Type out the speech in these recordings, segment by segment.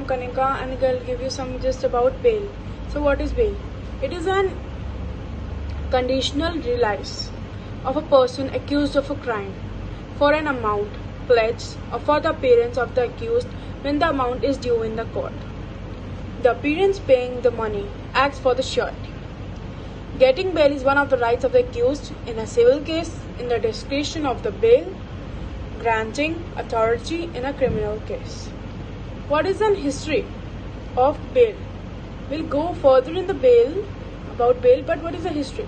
I'm Kanika and I'll give you some just about bail. So what is bail? It is an conditional release of a person accused of a crime for an amount pledged or for the appearance of the accused when the amount is due in the court. The appearance paying the money acts for the surety. Getting bail is one of the rights of the accused in a civil case in the discretion of the bail granting authority in a criminal case. What is an history of bail? We'll go further in the bail about bail, but what is the history?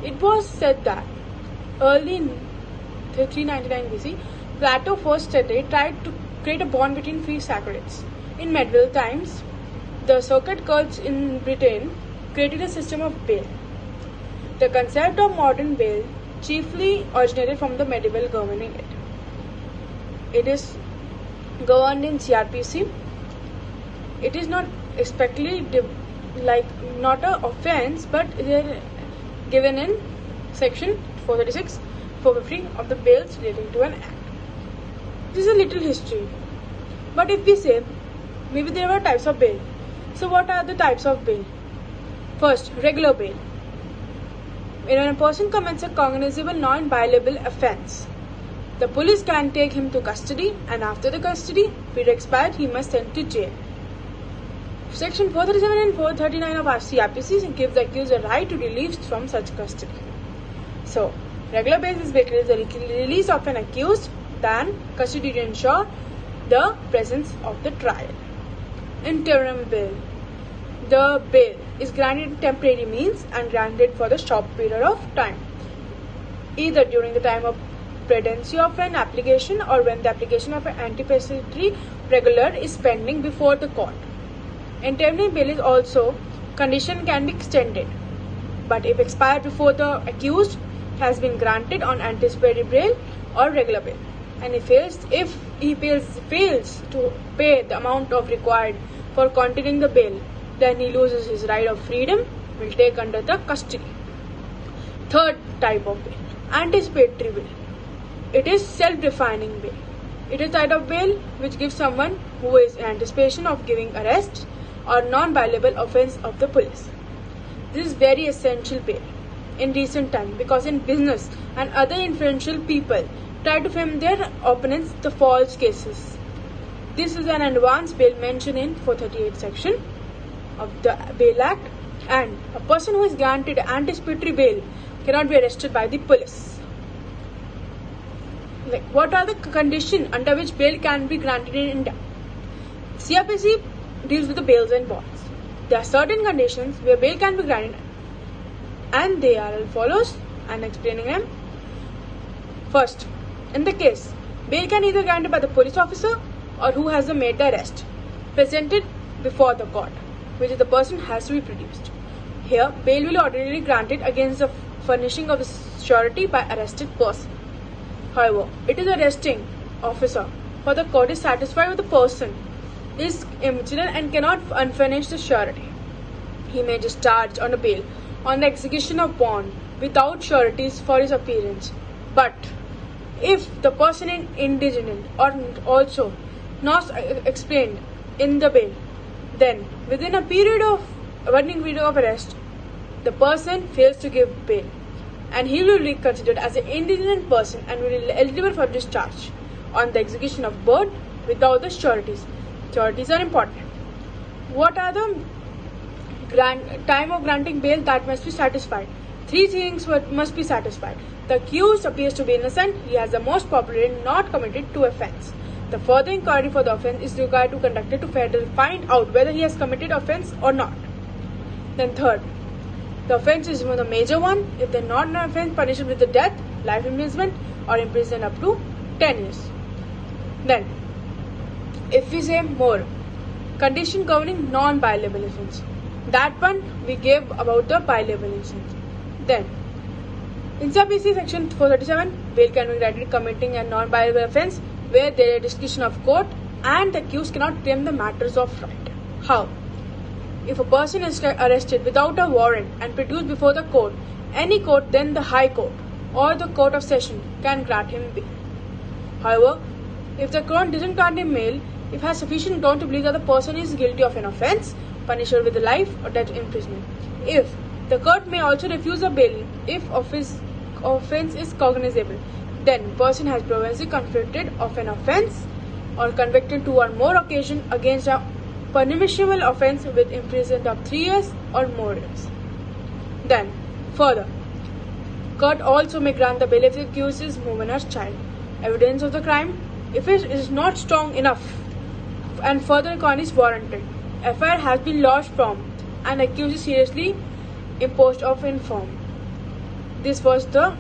It was said that early in 399 BC, Plato first tried to create a bond between free sacreds. In medieval times, the circuit courts in Britain created a system of bail. The concept of modern bail chiefly originated from the medieval governing it. It is governed in CRPC. It is not especially not an offence, but they are given in section 436, 450 of the bails relating to an act. This is a little history. But if we say maybe there are types of bail. So what are the types of bail? First, regular bail. When a person commits a cognizable non-bailable offence, the police can take him to custody, and after the custody period expired, he must send to jail. Section 437 and 439 of our CRPC give the accused a right to release from such custody. So, regular bail is basically the release of an accused than custody to ensure the presence of the trial. Interim bail. The bail is granted in temporary means and granted for the short period of time, either during the time of pendency of an application or when the application of an anticipatory regular is pending before the court. Interim bail is also condition can be extended, but if expired before the accused has been granted on anticipatory bail or regular bail, and if he fails to pay the amount of required for continuing the bail, then he loses his right of freedom, will take under the custody. Third type of bail, anticipatory bail. It is self-defining bail. It is a type of bail which gives someone who is in anticipation of giving arrest or non-bailable offence of the police. This is very essential bail in recent time because in business and other influential people try to frame their opponents the false cases. This is an advance bail mentioned in 438 section of the Bail Act, and a person who is granted anticipatory bail cannot be arrested by the police. What are the conditions under which bail can be granted in India? CRPC deals with the bails and bonds. There are certain conditions where bail can be granted, and they are as follows. I am explaining them. First, in the case, bail can either be granted by the police officer or who has made the arrest, presented before the court, which the person has to be produced. Here, bail will ordinarily be granted against the furnishing of surety by arrested person. However, it is arresting officer for the court is satisfied with the person is immaterial and cannot unfurnish the surety. He may discharge on a bail on the execution of bond without sureties for his appearance. But if the person is indigent or also not explained in the bail, then within a period of arrest, the person fails to give bail, and he will be considered as an indigent person and will be eligible for discharge on the execution of bond without the sureties. Sureties are important. What are the time of granting bail that must be satisfied? Three things must be satisfied. The accused appears to be innocent. He has the most probably not committed to offence. The further inquiry for the offence is required to conduct it to find out whether he has committed offence or not. Then third, the offence is one of the major one. If they are not an offence, punishable with the death, life imprisonment, or imprisonment up to 10 years. Then, if we say more, condition governing non-bailable offence. That one we gave about the bailable offence. Then, in CRPC section 437, bail can be granted committing a non-bailable offence where there is discretion of court and the accused cannot claim the matters of right. How? If a person is arrested without a warrant and produced before the court, any court, then the High Court or the Court of Session can grant him bail. However, if the court doesn't grant him bail, if has sufficient ground to believe that the person is guilty of an offence, punishable with life or death imprisonment. If the court may also refuse a bail if offence is cognizable, then person has previously convicted of an offence or convicted 2 or more occasions against a punishable offence with imprisonment of 3 years or more years. Then, further, court also may grant the bail if the accused is woman or child. Evidence of the crime, if it is not strong enough and further inquiry is warranted, FIR has been lodged from and accused is seriously imposed of infirm. This was the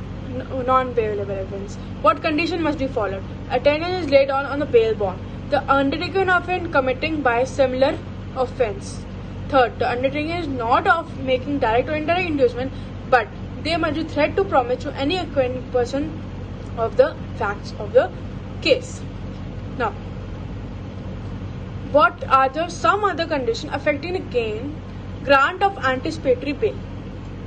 non-bailable evidence. What condition must be followed? Attendance is laid on the bail bond. The undertaking of offence committing by similar offence. Third, the undertaking is not of making direct or indirect inducement, but they must be threat to promise to any acquainted person of the facts of the case. Now, what are some other conditions affecting again grant of anticipatory bail?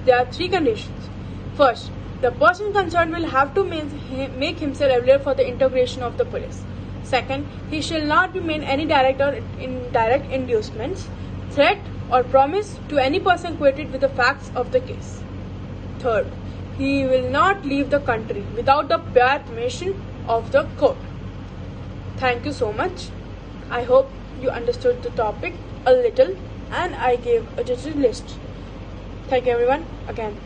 There are 3 conditions. First, the person concerned will have to make himself available for the integration of the police. Second, he shall not be made any direct or indirect inducements, threat or promise to any person acquainted with the facts of the case. Third, he will not leave the country without the prior permission of the court. Thank you so much. I hope you understood the topic a little and I gave a digital list. Thank you everyone again.